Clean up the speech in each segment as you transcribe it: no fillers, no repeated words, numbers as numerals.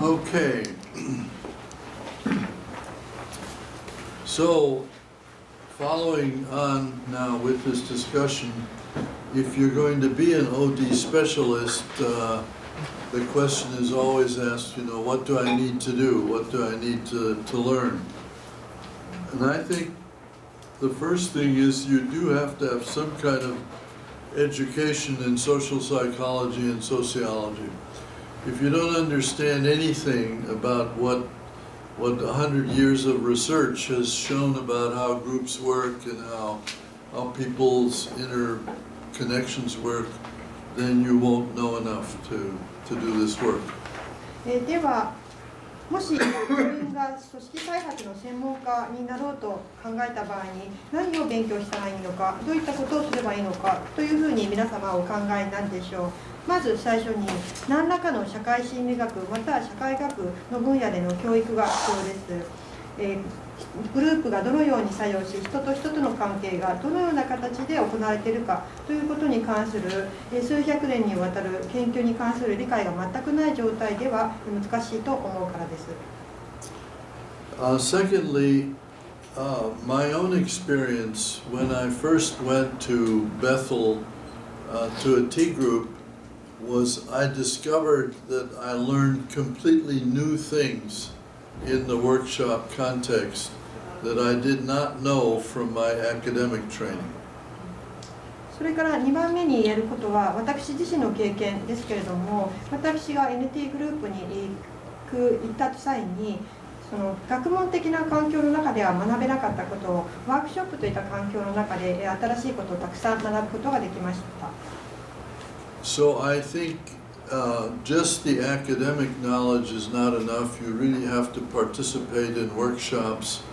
Okay. So, following on now with this discussion, if you're going to be an OD specialist, the question is always asked, what do I need to do? What do I need to learn? And I think the first thing is you do have to have some kind of education in social psychology and sociology. If you don't understand anything about what 100 years of research has shown about how groups work and how people's inner connections work, then you won't know enough to do this work. では、もし自分が組織開発の専門家になろうと考えた場合に何を勉強したらいいのか、どういったことをすればいいのかというふうに皆様はお考えになるでしょう。まず最初に何らかの社会心理学または社会学の分野での教育が必要です。グループがどのように作用し、人と人との関係がどのような形で行われているかということに関する数百年にわたる研究に関する理解が全くない状態では難しいと思うからです。Secondly, my own experience when I first went to Bethel to a tea group was I discovered that I learned completely new things in the workshop context that I did not know from my academic training. それから2番目に言えることは私自身の経験ですけれども、私が NT グループに行った際にその学問的な環境の中では学べなかったことをワークショップといった環境の中で新しいことをたくさん学ぶことができました。So I think just the academic knowledge is not enough. You really have to participate in workshops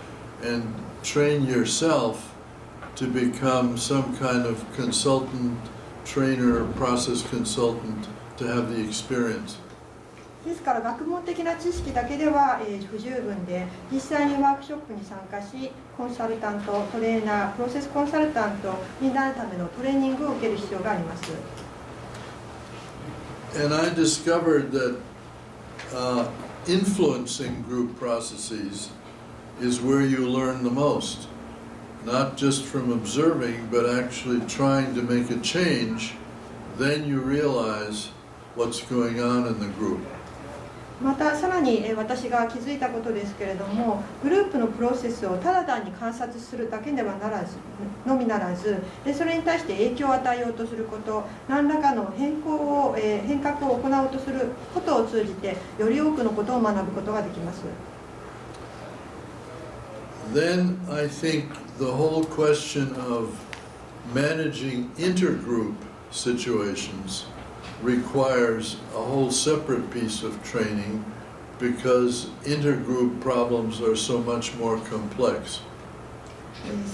and train yourself to become some kind of consultant, trainer, process consultant to have the experience. ですから学問的な知識だけでは不十分で、実際にワークショップに参加し、コンサルタント、トレーナー、プロセスコンサルタントになるためのトレーニングを受ける必要があります。And I discovered that influencing group processes is where you learn the most, not just from observing, but actually trying to make a change. Then you realize what's going on in the group. またさらに私が気づいたことですけれども、グループのプロセスをただ単に観察するだけではのみならず、それに対して影響を与えようとすること、何らかの変革を行おうとすることを通じて、より多くのことを学ぶことができます。Then I think the whole question of managing intergroup situations requires a whole separate piece of training because intergroup problems are so much more complex.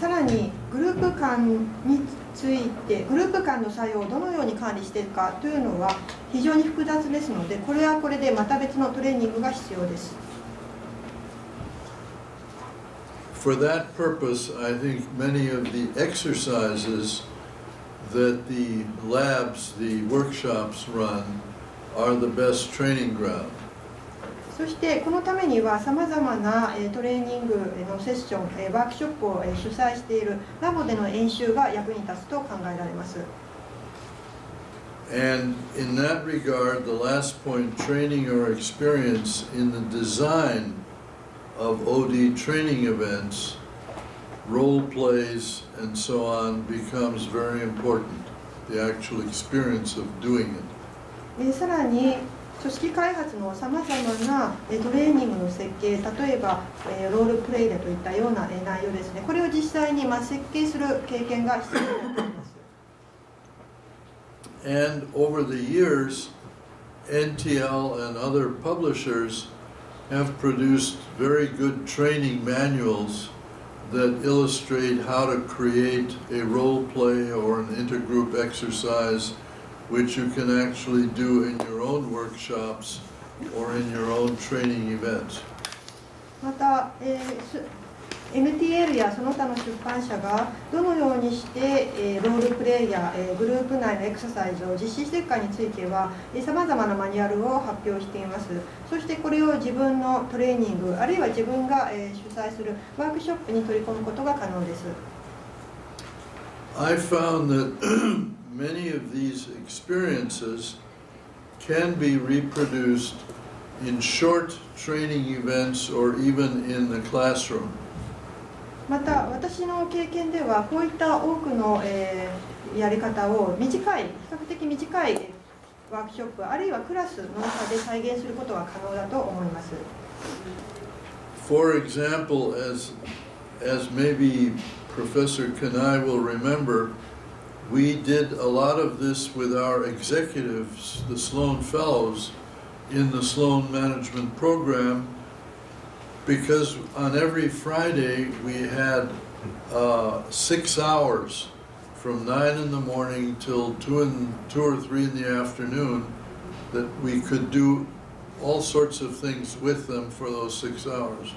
さらにグループ間について、グループ間の作用をどのように管理しているかというのは非常に複雑ですので、これはこれでまた別のトレーニングが必要です。For that purpose, I think many of the exercises that the labs, the workshops run are the best training ground. そしてこのためにはさまざまなトレーニングのセッション、ワークショップを主催しているラボでの演習が役に立つと考えられます。And in that regard, the last point, training or experience in the design of OD training events, role plays, and so on becomes very important, the actual experience of doing it. さらに組織開発のさまざまなトレーニングの設計、例えばロールプレイでといったような内容ですね。これを実際に設計する経験が必要になっています。And over the years, NTL and other publishers have produced very good training manuals that illustrate how to create a role play or an intergroup exercise which you can actually do in your own workshops or in your own training events. また、MTL やその他の出版社がどのようにして、ロールプレイや、グループ内のエクササイズを実施していくかについてはさまざまなマニュアルを発表しています。そしてこれを自分のトレーニングあるいは自分が、主催するワークショップに取り込むことが可能です。I found that many of these experiences can be reproduced in short training events or even in the classroom. また私の経験ではこういった多くの、やり方を比較的短いワークショップあるいはクラスの中で再現することが可能だと思います。For example, as maybe Professor Kanai will remember, we did a lot of this with our executives, the Sloan Fellows, in the Sloan Management Program, because on every Friday we had 6 hours from 9 in the morning till 2 or 3 in the afternoon that we could do all sorts of things with them for those 6 hours.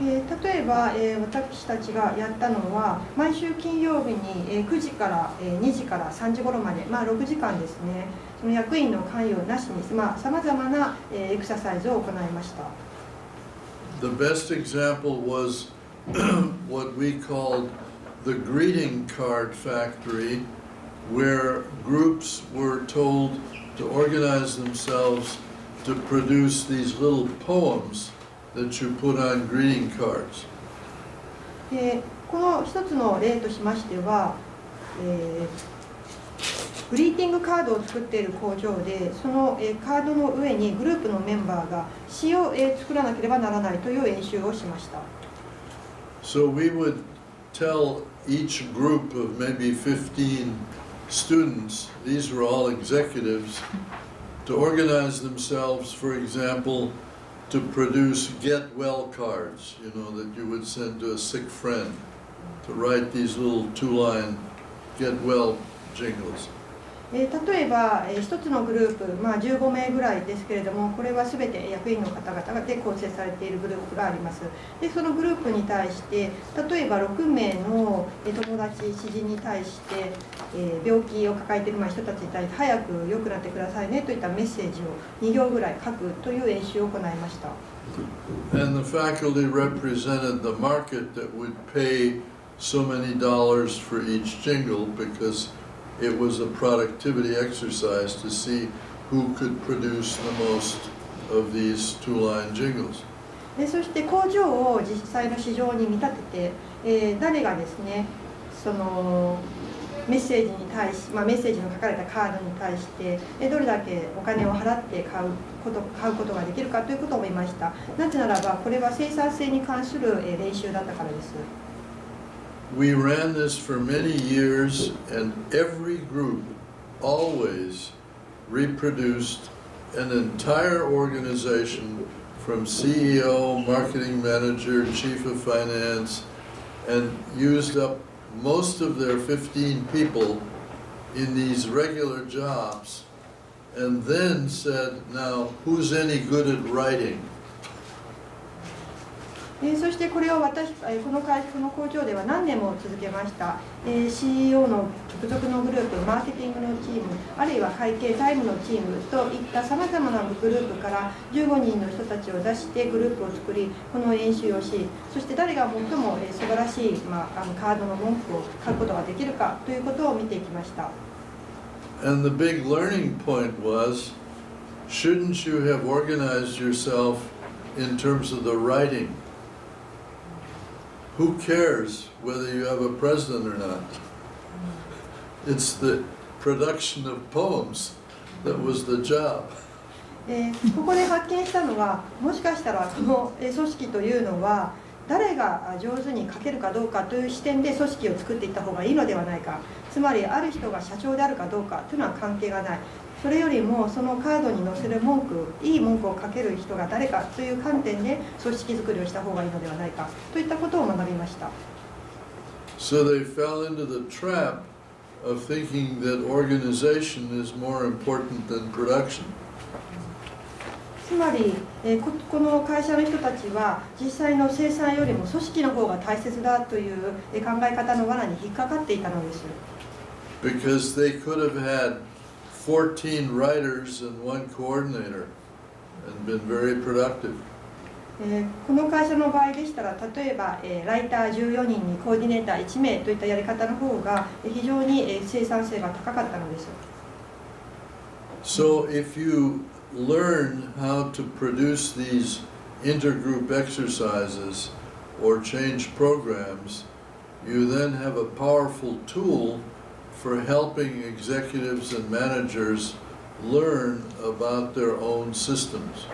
例えば、私たちがやったのは毎週金曜日に、9時から、2時から3時頃まで、6時間ですね、その役員の関与なしにさまざまな、エクササイズを行いました。The best example was what we called the greeting card factory, where groups were told to organize themselves to produce these little poems that you put on greeting cards. この一つの例としましては、グリーティングカードを作っている工場で、そのカードの上にグループのメンバーが詩を作らなければならないという演習をしました。So we would tell each group of maybe 15 students, these were all executives, to organize themselves, for example, to produce get well cards, you know, that you would send to a sick friend, to write these little 2-line get well jingles. 例えば、一つのグループ、15名ぐらいですけれども、これはすべて役員の方々で構成されているグループがあります。で、そのグループに対して、例えば6名の友達、知人に対して、病気を抱えている人たちに対して、早く良くなってくださいねといったメッセージを2行ぐらい書くという演習を行いました。And the faculty represented the market that would pay so many dollars for each jingle because it was a productivity exercise to see who could produce the most of these 2-line jingles. そして工場を実際の市場に見立てて、誰がですね、そのメッセージに対し、メッセージの書かれたカードに対してどれだけお金を払って買うことができるかということを見ました。なぜならばこれは生産性に関する練習だったからです。We ran this for many years, and every group always reproduced an entire organization from CEO, marketing manager, chief of finance, and used up most of their 15 people in these regular jobs, and then said, now, who's any good at writing? そしてこれをこの工場では何年も続けました。CEO の付属のグループ、マーケティングのチーム、あるいは会計財務のチームといったさまざまなグループから15人の人たちを出してグループを作り、この演習をし、そして誰が最も素晴らしい、カードの文句を書くことができるかということを見ていきました。And the big learning point was, shouldn't you have organized yourself in terms of the writing? Who cares whether you have a president or not? It's the production of poems that was the job. ここで発見したのは、もしかしたらこの組織というのは誰が上手に書けるかどうかという視点で組織を作っていった方がいいのではないか。つまりある人が社長であるかどうかというのは関係がない。それよりもそのカードに載せる文句、いい文句を書ける人が誰かという観点で組織作りをした方がいいのではないかといったことを学びました。So they fell into the trap of thinking that organization is more important than production. つまり、この会社の人たちは実際の生産よりも組織の方が大切だという考え方の罠に引っかかっていたのです。Because they could have had 14 writers and one coordinator and been very productive. この会社の場合でしたら、例えばライター14人にコーディネーター1名といったやり方の方が非常に生産性が高かったのです。So if you learn how to produce these intergroup exercises or change programs, you then have a powerful tool for helping executives and managers learn about their own systems.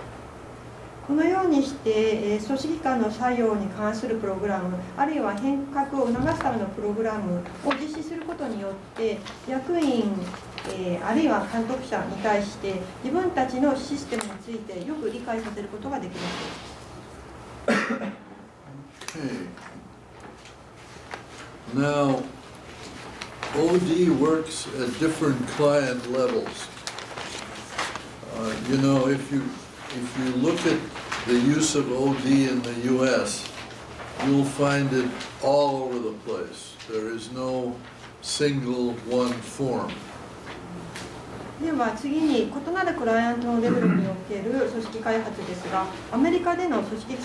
このようにして、組織間の作用に関するプログラム、あるいは変革を促すためのプログラムを実施することによって、役員、あるいは監督者に対して自分たちのシステムについてよく理解させることができます。Okay. Now, OD works at different client levels. You know, if you look at the use of OD in the US, you'll find it all over the place. There is no single one form. では次に異なるクライアントのレベルにおける組織開発ですが、アメリカでの組織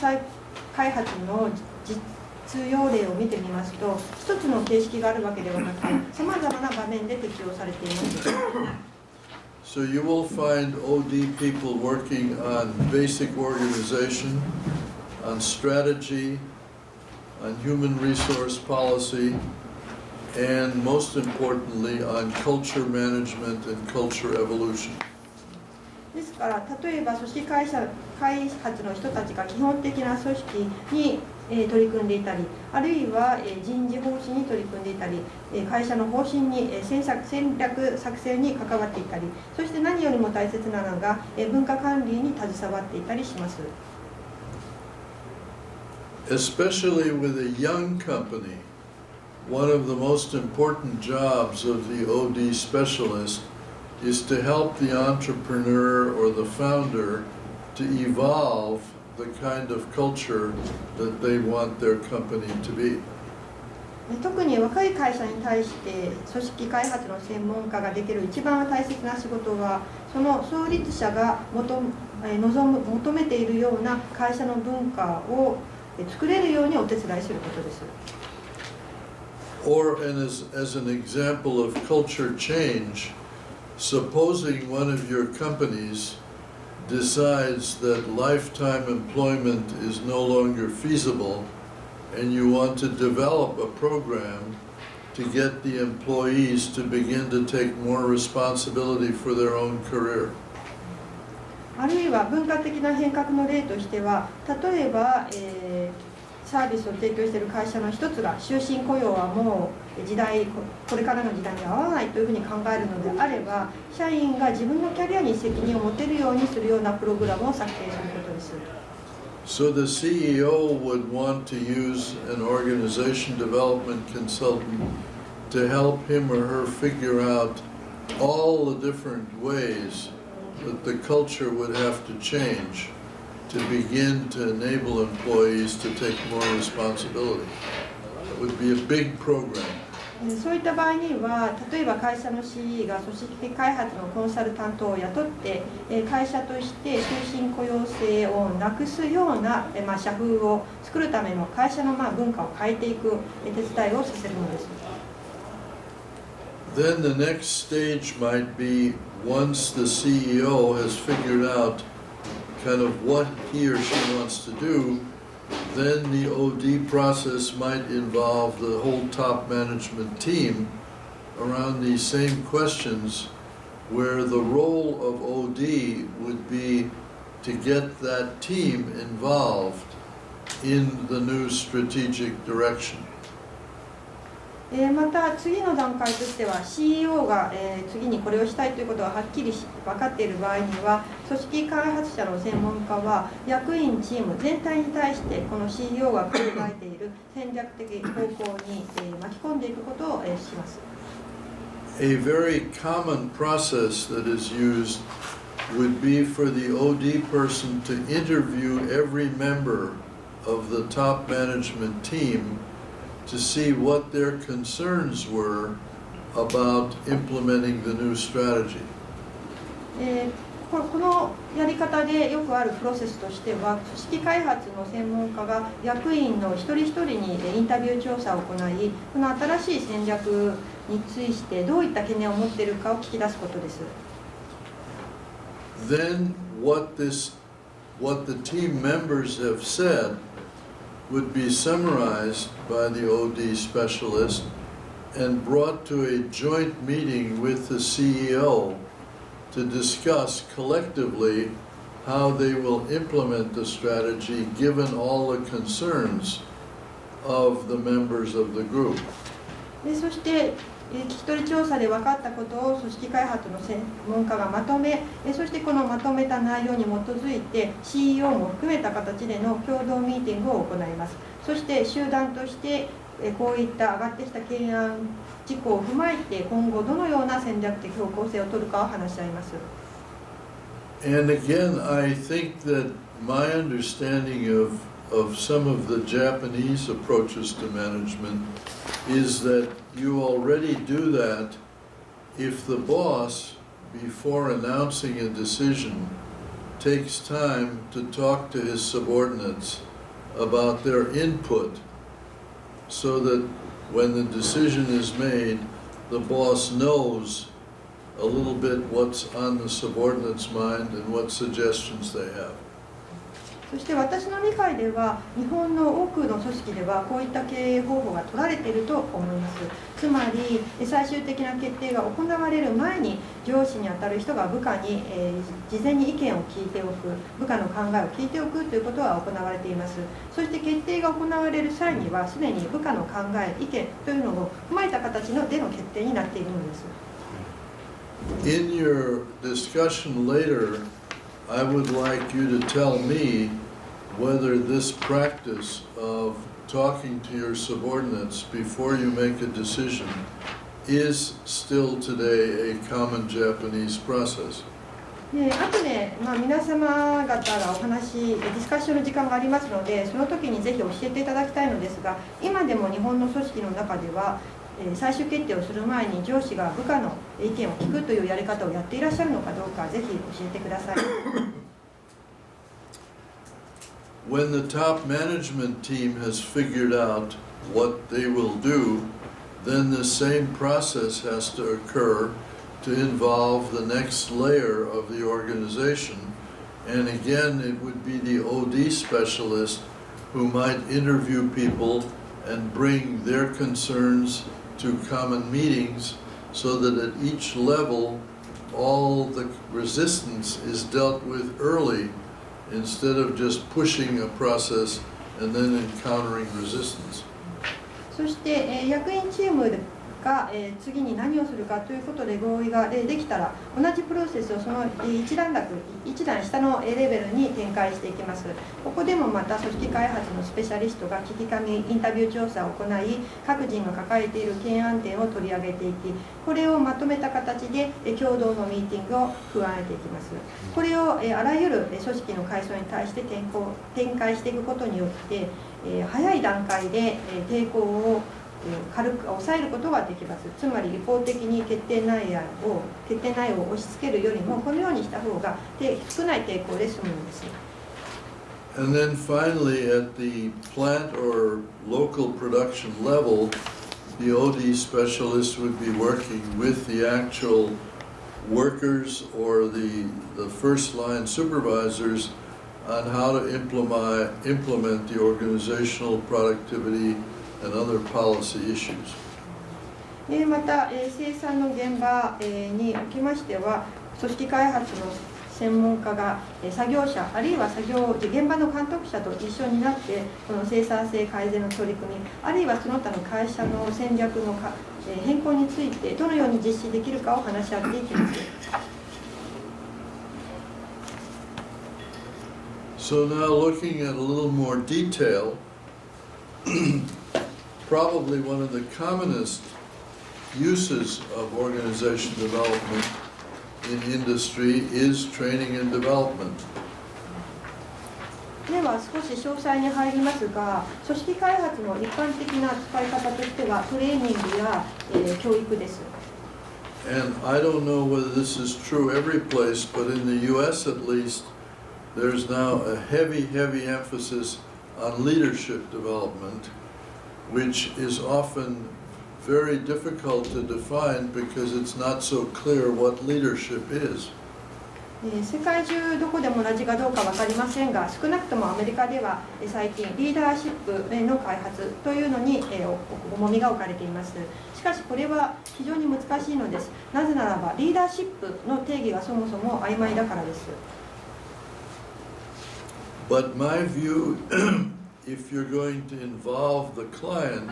開発の実用例を見てみますと、一つの形式があるわけではなく、さまざまな場面で適用されています。So you will find OD people working on basic organization, on strategy, on human resource policy, and most importantly on culture management and culture evolution. ですから、例えば組織開発の人たちが基本的な組織に取り組んでいたり、あるいは人事方針に取り組んでいたり、会社の方針に戦略作成に関わっていたり、そして何よりも大切なのが文化管理に携わっていたりします。Especially with a young company, one of the most important jobs of the OD specialist is to help the entrepreneur or the founder to evolve the kind of culture that they want their company to be. 特に若い会社に対して組織開発の専門家ができる一番大切な仕事は、その創立者が求めているような会社の文化を作れるようにお手伝いすることです。Or as an example of culture change, supposing one of your companies decides that lifetime employment is no longer feasible and you want to develop a program to get the employees to begin to take more responsibility for their own career. あるいは文化的な変革の例としては、例えば、サービスを提供している会社の一つが終身雇用はもうこれからの時代に合わないというふうに考えるのであれば、社員が自分のキャリアに責任を持てるようにするようなプログラムを策定することです。So the CEO would want to use an organization development consultant to help him or her figure out all the different ways that the culture would have to change to begin to enable employees to take more responsibility. It would be a big program. そういった場合には、例えば会社の CE が組織開発のコンサルタントを雇って、会社として終身雇用制をなくすような社風を作るための会社の文化を変えていく手伝いをさせるのです。Then the next stage might be once the CEO has figured out kind of what he or she wants to do, then the OD process might involve the whole top management team around these same questions, where the role of OD would be to get that team involved in the new strategic direction. また次の段階としては CEO が次にこれをしたいということがはっきり分かっている場合には、組織開発者の専門家は役員チーム全体に対してこの CEO が考えている戦略的方向に巻き込んでいくことをします。A very common process that is used would be for the OD person to interview every member of the top management team to see what their concerns were about implementing the new strategy. このやり方でよくあるプロセスとしては、組織開発の専門家が役員の一人一人にインタビュー調査を行い、この新しい戦略についてどういった懸念を持っているかを聞き出すことです。Then what the team members have said would be summarized by the OD specialist and brought to a joint meeting with the CEO to discuss collectively how they will implement the strategy given all the concerns of the members of the group. そして聞き取り調査で分かったことを組織開発の専門家がまとめ、そしてこのまとめた内容に基づいて CEO も含めた形での共同ミーティングを行います。そして集団としてこういった上がってきた懸案事項を踏まえて今後どのような戦略的方向性を取るかを話し合います。And again, I think that my understanding of some of the Japanese approaches to management is that you already do that if the boss, before announcing a decision, takes time to talk to his subordinates about their input so that when the decision is made, the boss knows a little bit what's on the subordinate's mind and what suggestions they have. そして私の理解では日本の多くの組織ではこういった経営方法が取られていると思います。つまり最終的な決定が行われる前に上司にあたる人が部下に事前に意見を聞いておく、部下の考えを聞いておくということが行われています。そして決定が行われる際にはすでに部下の考え、意見というのを踏まえた形での決定になっているのです。In your discussion later, I would like you to tell me whether this practice of talking to your subordinates before you make a decision is still today a common Japanese process. 後で、皆様方がお話、ディスカッションの時間がありますので、その時にぜひ教えていただきたいのですが、今でも日本の組織の中では、最終決定をする前に上司が部下の意見を聞くというやり方をやっていらっしゃるのかどうか、ぜひ教えてください。When the top management team has figured out what they will do, then the same process has to occur to involve the next layer of the organization. And again, it would be the OD specialist who might interview people and bring their concerns to common meetings so that at each level, all the resistance is dealt with early instead of just pushing a process and then encountering resistance. そして役員チームが次に何をするかということで合意ができたら同じプロセスをその一段下のレベルに展開していきます。ここでもまた組織開発のスペシャリストが聞き込みインタビュー調査を行い各人が抱えている懸案点を取り上げていきこれをまとめた形で共同のミーティングを加えていきます。これをあらゆる組織の階層に対して展開していくことによって早い段階で抵抗を軽く抑えることができます。つまり一方的に決定内容を押し付けるよりもこのようにした方が少ない抵抗で済むのです。And then finally, at the plant or local production level, the OD specialist would be working with the actual workers or the first line supervisors on how to implement the organizational productivity and other policy issues. また生産の現場におきましては組織開発の専門家が作業者あるいは現場の監督者と一緒になってこの生産性改善の取り組みあるいはその他の会社の戦略の変更についてどのように実施できるかを話し合っていきます。So now looking at a little more detail, probably one of the commonest uses of organization development in industry is training and development. では少し詳細に入りますが、組織開発の一般的な使い方としてはトレーニングや、教育です。And I don't know whether this is true every place, but in the US at least, there's now a heavy emphasis on leadership development, which is often very difficult to define because it's not so clear what leadership is. 世界中どこでも同じかどうか分かりませんが、少なくともアメリカでは最近リーダーシップの開発というのに重みが置かれています。しかしこれは非常に難しいのです。なぜならばリーダーシップの定義がそもそも曖昧だからです。But my view, if you're going to involve the client,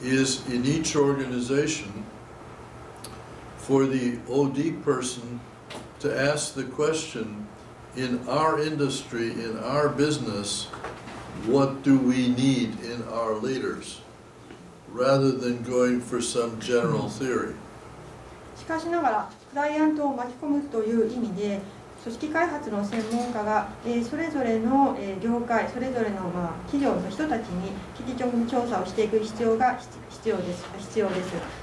is in each organization for the OD person to ask the question, in our industry, in our business, what do we need in our leaders, rather than going for some general theory. しかしながらクライアントを巻き込むという意味で、組織開発の専門家がそれぞれの業界、それぞれの企業の人たちに聞き調査をしていく必要です。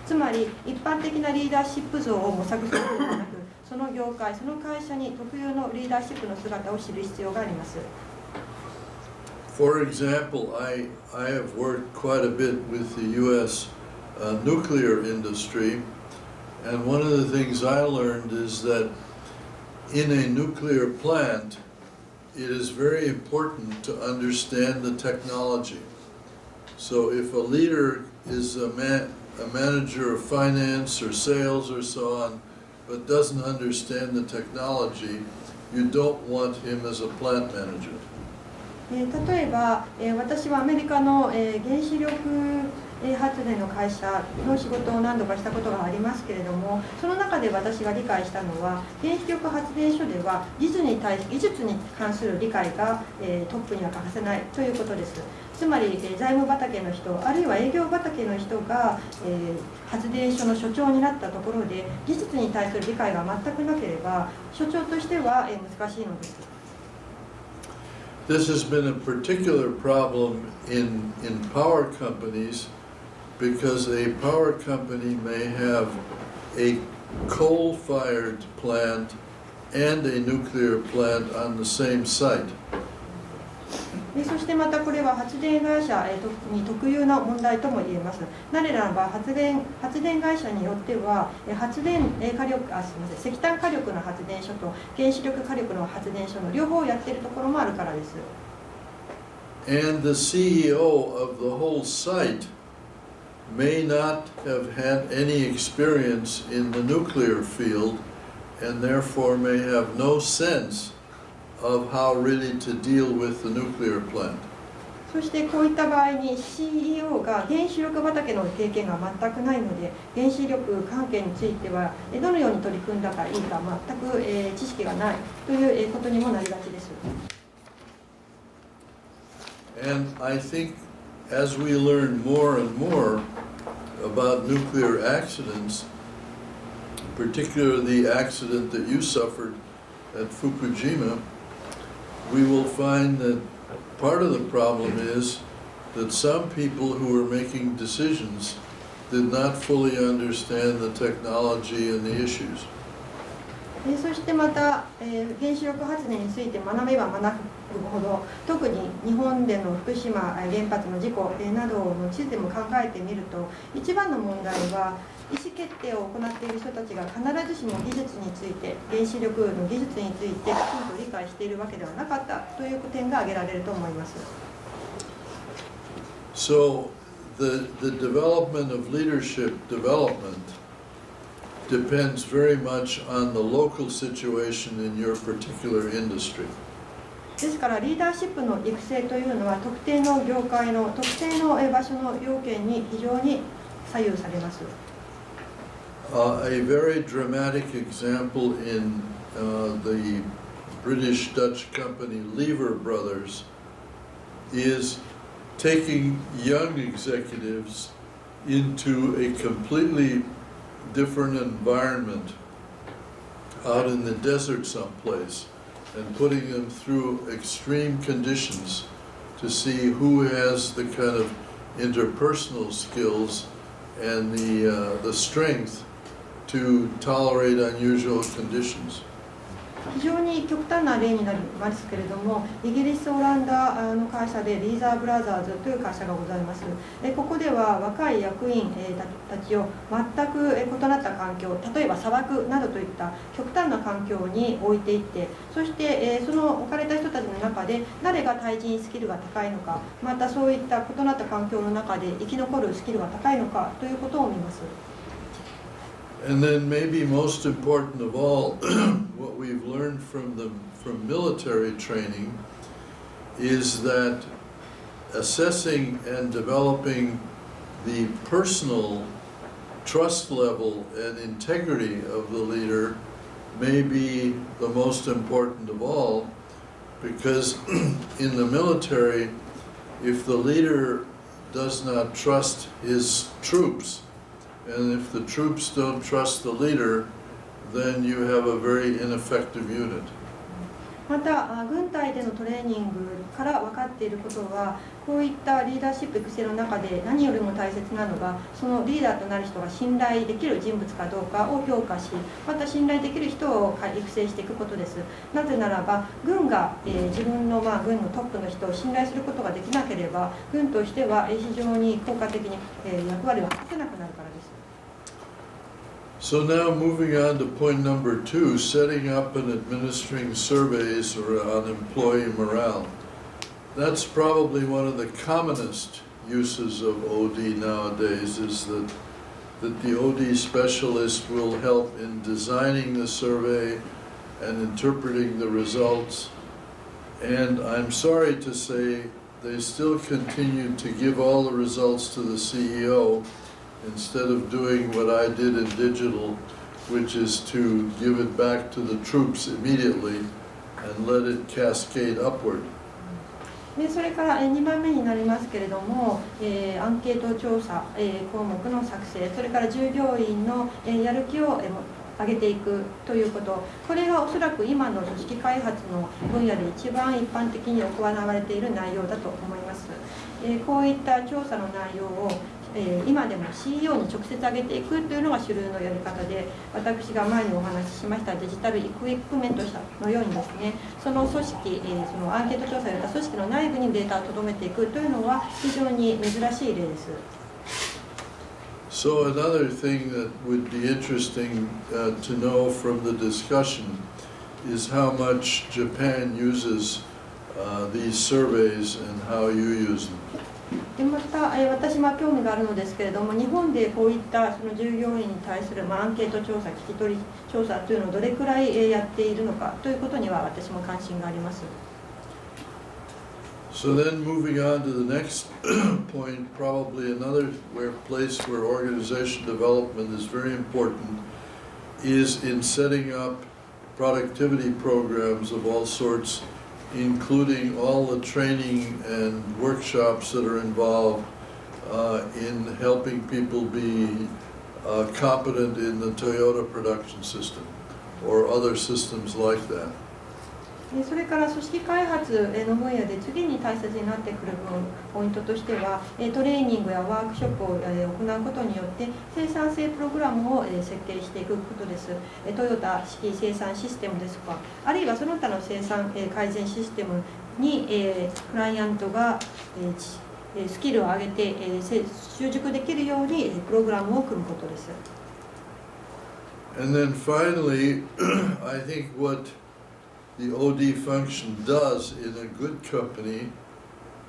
つまり一般的なリーダーシップ像を模索するのではなく、その業界、その会社に特有のリーダーシップの姿を知る必要があります。For example, I have worked quite a bit with the U.S. Nuclear industry, and one of the things I learned is that in a nuclear plant, it is very important to understand the technology. So if a leader is a manager of finance or sales or so on, but doesn't understand the technology, you don't want him as a plant manager. 例えば、私はアメリカの、原子力発電の会社の仕事を何度かしたことがありますけれども、その中で私が理解したのは、原子力発電所では技術に関する理解が、トップには欠かせないということです。つまり財務畑の人、あるいは営業畑の人が、発電所の所長になったところで技術に対する理解が全くなければ所長としては、難しいのです。This has been a particular problem in power companies because a power company may have a coal-fired plant and a nuclear plant on the same site. そしてまたこれは発電会社に特有な問題とも言えます。なぜならば発電会社によっては石炭火力の発電所と原子力火力の発電所の両方をやっているところもあるからです。And the CEO of the whole site may not have had any experience in the nuclear field and therefore may have no sense of how really to deal with the nuclear plant. そしてこういった場合に CEO が原子力畑の経験が全くないので、原子力関係についてはどのように取り組んだかいいか全く知識がないということにもなりがちです。And I think as we learn more and more about nuclear accidents, particularly the accident that you suffered at Fukushima, we will find that part of the problem is that some people who were making decisions did not fully understand the technology and the issues. そしてまた、原子力発電について学べば学ぶほど、特に日本での福島原発の事故などの地図でも考えてみると、一番の問題は意思決定を行っている人たちが必ずしも技術について、原子力の技術についてきちんと理解しているわけではなかったという点が挙げられると思います。So the development of leadership development depends very much on the local situation in your particular industry. ですからリーダーシップの育成というのは特定の業界の特定の場所の要件に非常に左右されます。A very dramatic example in the British-Dutch company Lever Brothers is taking young executives into a completely different environment out in the desert someplace and putting them through extreme conditions to see who has the kind of interpersonal skills and the strength to tolerate unusual conditions. 非常に極端な例になりますけれども、イギリス・オランダの会社でリーザー・ブラザーズという会社がございます。ここでは若い役員たちを全く異なった環境、例えば砂漠などといった極端な環境に置いていって、そしてその置かれた人たちの中で誰が対人スキルが高いのか、またそういった異なった環境の中で生き残るスキルが高いのかということを見ます。And then maybe most important of all, what we've learned from military training is that assessing and developing the personal trust level and integrity of the leader may be the most important of all, because in the military, if the leader does not trust his troops, and if the troops don't trust the leader, then you have a very ineffective unit. また軍隊でのトレーニングから分かっていることは、こういったリーダーシップ育成の中で何よりも大切なのが、そのリーダーとなる人が信頼できる人物かどうかを評価し、また信頼できる人を育成していくことです。なぜならば軍が、自分の、軍のトップの人を信頼することができなければ、軍としては非常に効果的に、役割を果たせなくなるからです。So now moving on to point number 2, setting up and administering surveys on employee morale. That's probably one of the commonest uses of OD nowadays, is that the OD specialist will help in designing the survey and interpreting the results. And I'm sorry to say they still continue to give all the results to the CEO instead of doing what I did in digital, which is to give it back to the troops immediately and let it cascade upward. でそれから2番目になりますけれども、アンケート調査、項目の作成、それから従業員のやる気を上げていくということ、これがおそらく今の組織開発の分野で一番一般的に行われている内容だと思います。こういった調査の内容を今でも CEO に直接上げていくというのが主流のやり方で、私が前にお話ししましたデジタルイクイプメント社のようにですね、その組織、そのアンケート調査をやった組織の内部にデータを留めていくというのは非常に珍しい例です。So another thing that would be interesting to know from the discussion is how much Japan uses these surveys and how you use them. でまた、私も興味があるのですけれども、日本でこういったその従業員に対する、アンケート調査、聞き取り調査というのをどれくらいやっているのかということには私も関心があります。So then moving on to the next point, probably another place where organization development is very important is in setting up productivity programs of all sorts, including all the training and workshops that are involved in helping people be competent in the Toyota production system or other systems like that. それから組織開発の分野で次に大切になってくるポイントとしては、トレーニングやワークショップを行うことによって生産性プログラムを設計していくことです。トヨタ式生産システムですとか、あるいはその他の生産改善システムにクライアントがスキルを上げて習熟できるようにプログラムを組むことです。And then finally, I think what the OD function does in a good company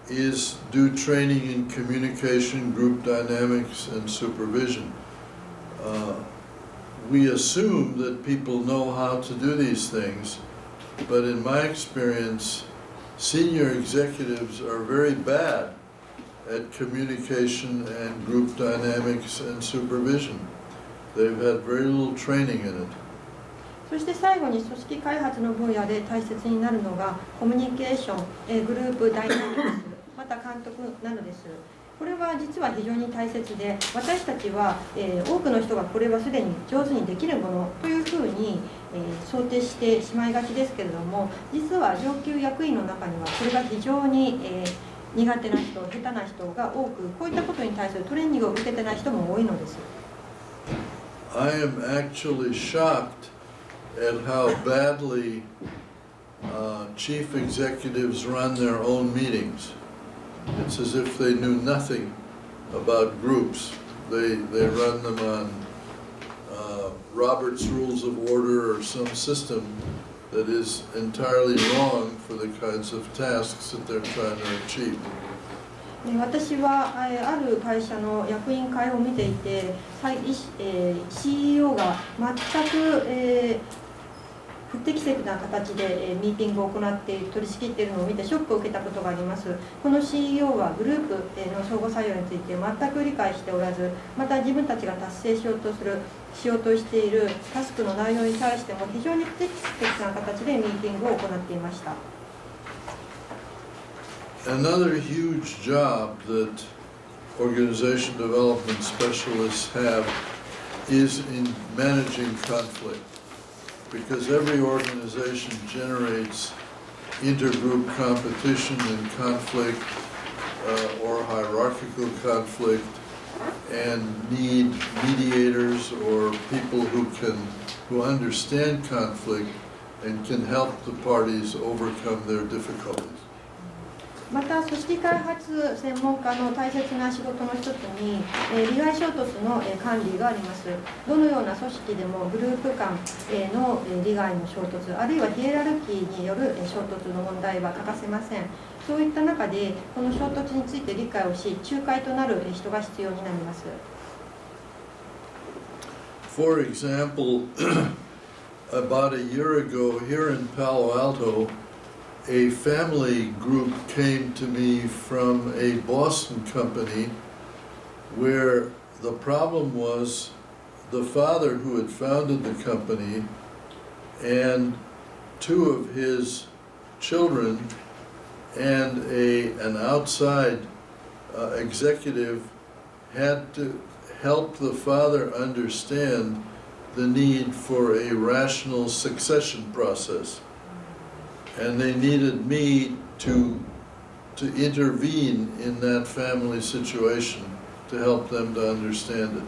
is do training in communication, group dynamics, and supervision. We assume that people know how to do these things, but in my experience, senior executives are very bad at communication and group dynamics and supervision. They've had very little training in it. そして最後に組織開発の分野で大切になるのがコミュニケーション、グループダイナミクス、また監督なのです。これは実は非常に大切で、私たちは、多くの人がこれはすでに上手にできるものというふうに、想定してしまいがちですけれども、実は上級役員の中にはこれが非常に、苦手な人、下手な人が多く、こういったことに対するトレーニングを受けてない人も多いのです。I am actually shocked at how badly chief executives run their own meetings. It's as if they knew nothing about groups. They run them on Robert's Rules of Order or some system that is entirely wrong for the kinds of tasks that they're trying to achieve. 私はある会社の役員会を見ていて、CEO が全く不適切な形でミーティングを行って取り仕切っているのを見てショックを受けたことがあります。この CEO はグループの相互作用について全く理解しておらず、また自分たちが達成しようとしているタスクの内容に対しても非常に不適切な形でミーティングを行っていました。Another huge job that organization development specialists have is in managing conflict, because every organization generates intergroup competition and conflict or hierarchical conflict, and need mediators or people who understand conflict and can help the parties overcome their difficulties. また組織開発専門家の大切な仕事の一つに利害衝突の管理があります。どのような組織でもグループ間の利害の衝突、あるいはヒエラルキーによる衝突の問題は欠かせません。そういった中でこの衝突について理解をし、仲介となる人が必要になります。For example, about a year ago here in Palo Alto, a family group came to me from a Boston company where the problem was the father who had founded the company and two of his children and an outside executive had to help the father understand the need for a rational succession process. And they needed me to intervene in that family situation to help them to understand it.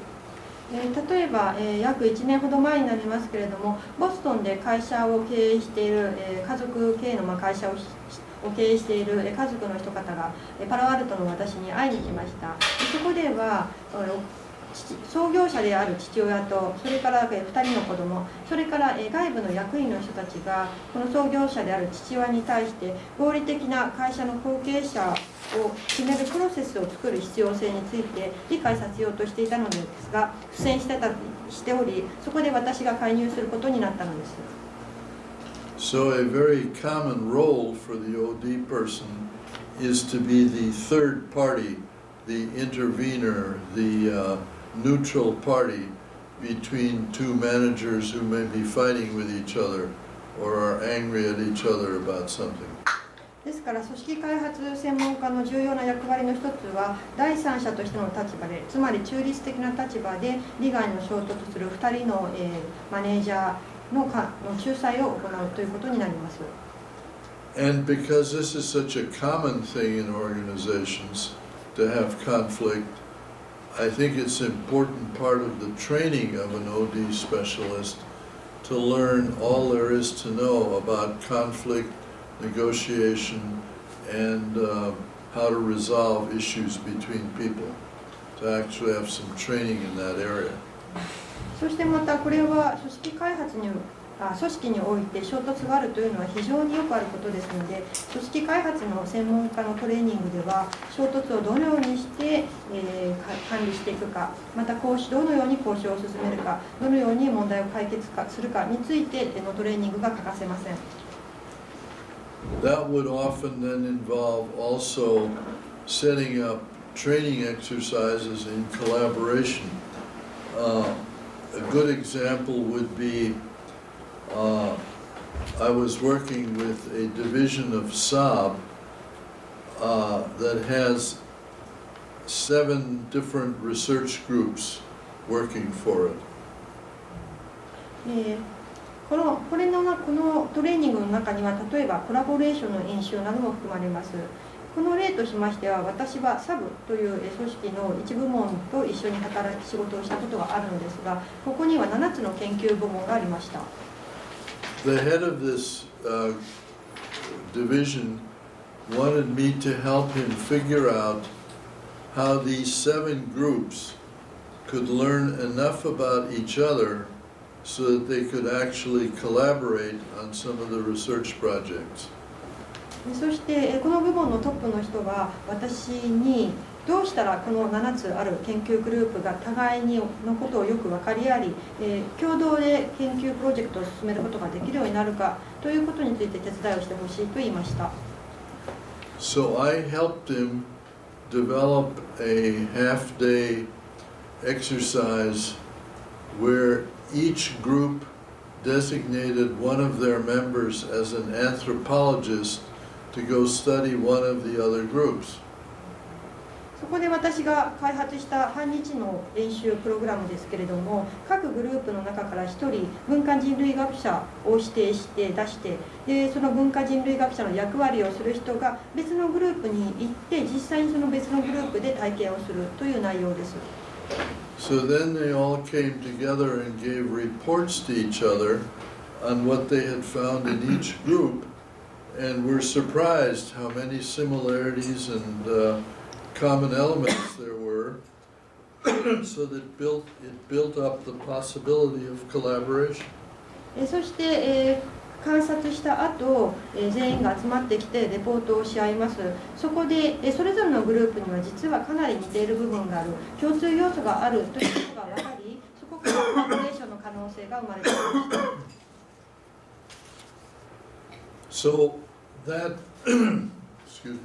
例えば、約1年ほど前になりますけれども、ボストンで会社を経営している、家族経営の会社を経営している家族の人方がパロアルトの私に会いに来ました。そこでは創業者である父親と、それから2人の子供、それから外部の役員の人たちがこの創業者である父親に対して合理的な会社の後継者を決めるプロセスを作る必要性について理解させようとしていたのですが、苦戦しており、そこで私が介入することになったのです。So a very common role for the OD person is to be the third party, the intervener, the neutral party between two managers who may be fighting with each other or are angry at each other about something. ですから組織開発専門家の重要な役割の一つは第三者としての立場で、つまり中立的な立場で利害の衝突する2人の、マネージャーの仲裁を行うということになります。And because this is such a common thing in organizations to have conflict, I think it's an important part of the training of an OD specialist to learn all there is to know about conflict, negotiation, and how to resolve issues between people, to actually have some training in that area. そしてまたこれは組織開発に組織において衝突があるというのは非常によくあることですので、組織開発の専門家のトレーニングでは衝突をどのようにして、管理していくか、またどのように交渉を進めるか、どのように問題を解決するかについてのトレーニングが欠かせません。That would often then involve also setting up training exercises in collaboration. A good example would be I was working with a division of Saab that has 7 different research groups working for it. このトレーニングの中には、例えばコラボレーションの演習なども含まれます。この例としましては、私はサブという組織の一部門と一緒に仕事をしたことがあるのですが、ここには7つの研究部門がありました。The head of this division wanted me to help him figure out how these 7 groups could learn enough about each other so that they could actually collaborate on some of the research projects. そしてこの部門のトップの人は私にどうしたらこの7つある研究グループが互いにのことをよく分かり合い、共同で研究プロジェクトを進めることができるようになるかということについて手伝いをしてほしいと言いました。So I helped him develop a half-day exercise where each group designated one of their members as an anthropologist to go study one of the other groups. そこで私が開発した半日の練習プログラムですけれども、各グループの中から1人文化人類学者を指定して出して、でその文化人類学者の役割をする人が別のグループに行って実際にその別のグループで体験をするという内容です。So then they all came together and gave reports to each other on what they had found in each group, and were surprised how many similarities and common elements there were, so that it built up the possibility of collaboration. そして、観察した後、全員が集まってきてレポートをし合います。そこで、それぞれのグループには実はかなり似ている部分がある、共通要素があるということが分かり、そこからコラボレーションの可能性が生まれてきました。So that excuse me.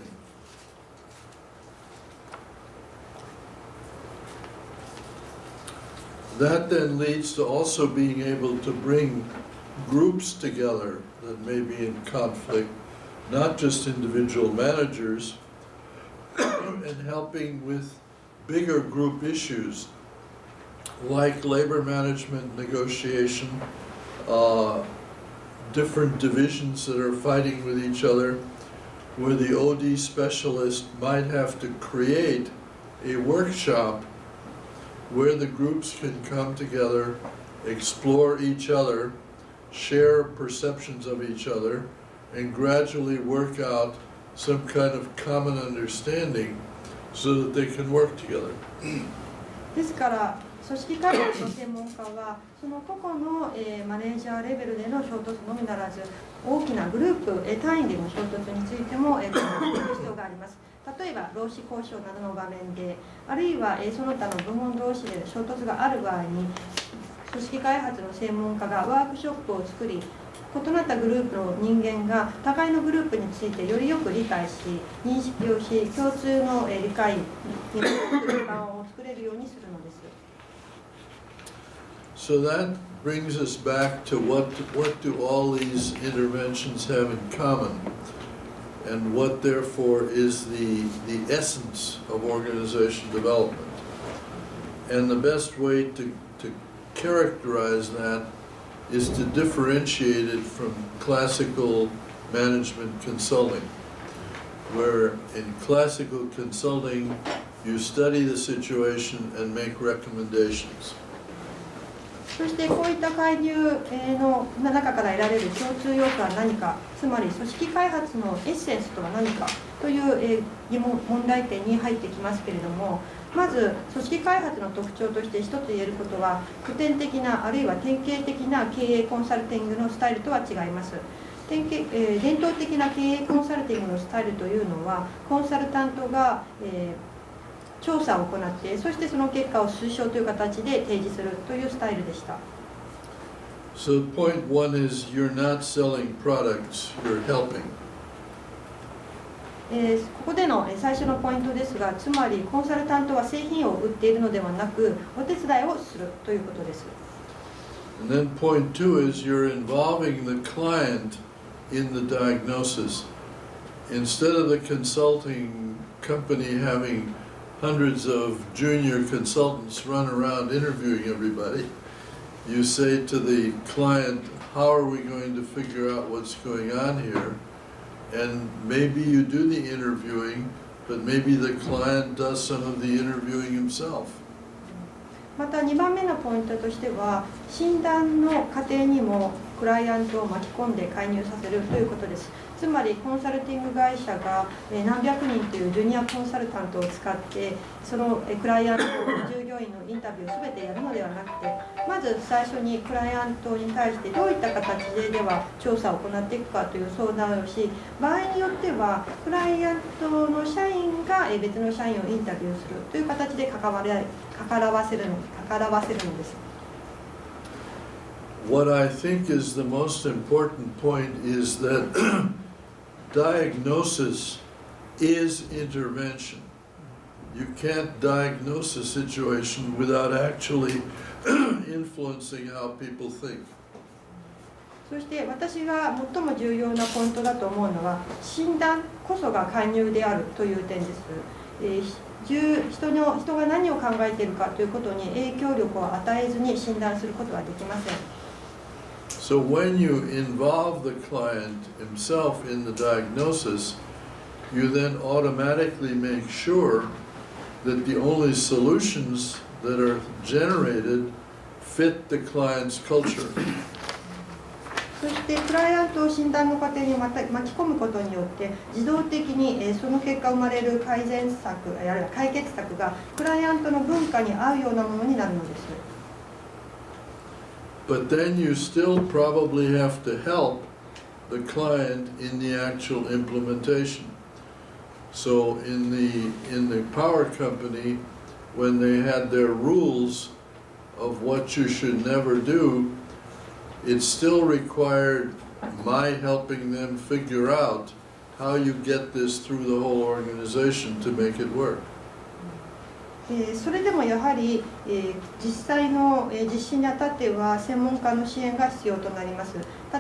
That then leads to also being able to bring groups together that may be in conflict, not just individual managers, and helping with bigger group issues like labor management, negotiation, different divisions that are fighting with each other, where the OD specialist might have to create a workshop where the groups can come together, explore each other, share perceptions of each other, and gradually work out some kind of common understanding so that they can work together. ですから組織開発の専門家はその個々の、マネージャーレベルでの衝突のみならず大きなグループ、単位での衝突についても、考える必要があります。例えば労使交渉などの場面で、あるいは、その他の部門同士で衝突がある場合に組織開発の専門家がワークショップを作り、異なったグループの人間が互いのグループについてよりよく理解し、認識をし、共通の理解に基づく時間を作れるようにするのです。So that brings us back to what do all these interventions have in common, and what therefore is the essence of organization development. And the best way to characterize that is to differentiate it from classical management consulting, where in classical consulting you study the situation and make recommendations. そしてこういった介入の中から得られる共通要素は何か、つまり組織開発のエッセンスとは何かという問題点に入ってきますけれども、まず組織開発の特徴として一つ言えることは、古典的なあるいは典型的な経営コンサルティングのスタイルとは違います。伝統的な経営コンサルティングのスタイルというのは、コンサルタントが、調査を行って、そしてその結果を推奨という形で提示するというスタイルでした。So point one is you're not selling products, you're helping. ここでの最初のポイントですが、つまりコンサルタントは製品を売っているのではなく、お手伝いをするということです。And then point two is you're involving the client in the diagnosis. Instead of the consulting company having hundreds of junior consultants run around interviewing everybody, you say to the client, how are we going to figure out what's going on here? And maybe you do the interviewing, but maybe the client does some of the interviewing himself. また2番目のポイントとしては、診断の過程にもクライアントを巻き込んで介入させるということです。つまりコンサルティング会社が何百人というジュニアコンサルタントを使ってそのクライアント従業員のインタビューを全てやるのではなくて、まず最初にクライアントに対してどういった形では調査を行っていくかという相談をし、場合によってはクライアントの社員が別の社員をインタビューするという形で関わらせるのです。What I think is the most important point is that diagnosis is intervention. You can't diagnose a situation without actually influencing how people think. そして私が最も重要なポイントだと思うのは、診断こそが介入であるという点です。人が何を考えているかということに影響力を与えずに診断することはできません。So when you involve the client himself in the diagnosis, you then automatically make sure that the only solutions that are generated fit the client's culture. そしてクライアントを診断の過程に巻き込むことによって自動的にその結果生まれる改善策あるいは解決策がクライアントの文化に合うようなものになるのです。But then you still probably have to help the client in the actual implementation. So in the power company, when they had their rules of what you should never do, it still required my helping them figure out how you get this through the whole organization to make it work. それでもやはり実際の実施にあたっては専門家の支援が必要となります。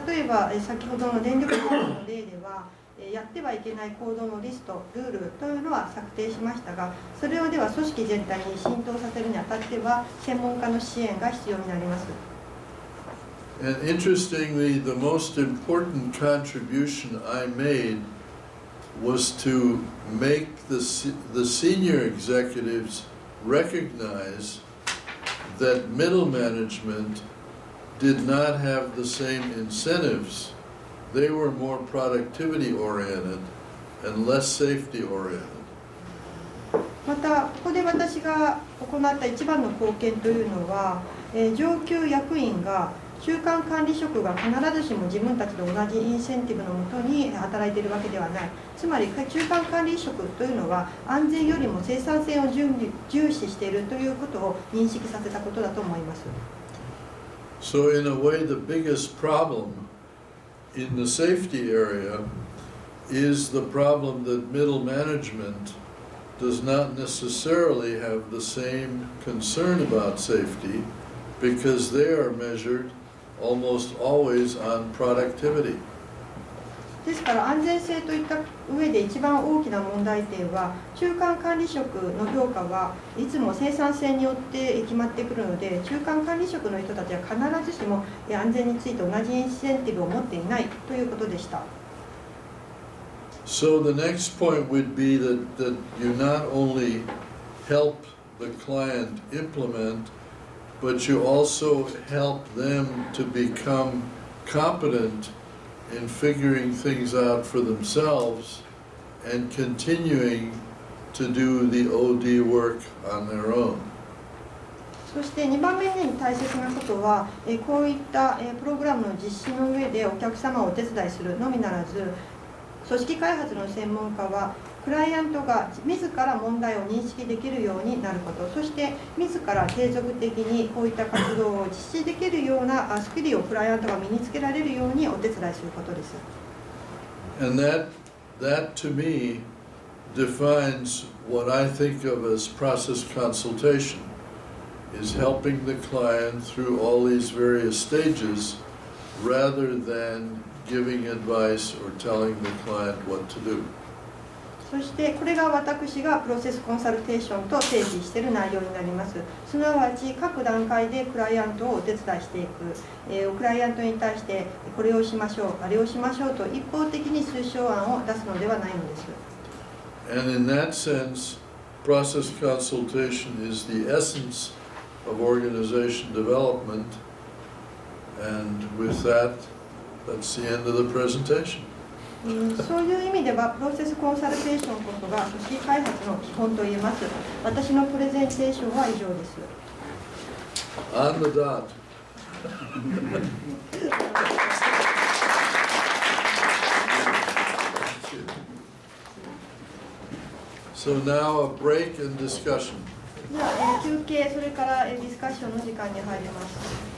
例えば先ほどの電力会社の例ではやってはいけない行動のリスト、ルールというのは策定しましたが、それをでは組織全体に浸透させるにあたっては専門家の支援が必要になります。And interestingly, the most important contribution I made was to make the senior executives recognize that middle management did not have the same incentives. They were more productivity oriented and less safety oriented. またここで私が行った一番の貢献というのは、上級役員が中間管理職が必ずしも自分たちと同じインセンティブのもとに働いているわけではない。つまり中間管理職というのは安全よりも生産性を重視しているということを認識させたことだと思います。So in a way, the biggest problem in the safety area is the problem that middle management does not necessarily have the same concern about safety because they are measured almost always on productivity. ですから安全性といった上で一番大きな問題点は中間管理職の評価はいつも生産性によって決まってくるので、中間管理職の人たちは必ずしも安全について同じインセンティブを持っていないということでした。So the next point would be that you not only help the client implement, but you also help them to become competent in figuring things out for themselves and continuing to do the OD work on their own. そして2番目に大切なことは、こういったプログラムの実施の上でお客様をお手伝いするのみならず、組織開発の専門家はクライアントが自ら問題を認識できるようになること、そして自ら継続的にこういった活動を実施できるようなスキルをクライアントが身につけられるようにお手伝いすることです。And that to me defines what I think of as process consultation, is helping the client through all these various stages rather than giving advice or telling the client what to do. そしてこれが私がプロセスコンサルテーションと提示している内容になります。すなわち各段階でクライアントをお手伝いしていく、クライアントに対してこれをしましょう、あれをしましょうと一方的に推奨案を出すのではないのです。And in that sense, process consultation is the essence of organization development. And with that, that's the end of the presentation. そういう意味ではプロセスコンサルテーションこそが組織開発の基本と言えます。私のプレゼンテーションは以上です。On the dot. So now a break and discussion. では、休憩、それからディスカッションの時間に入ります。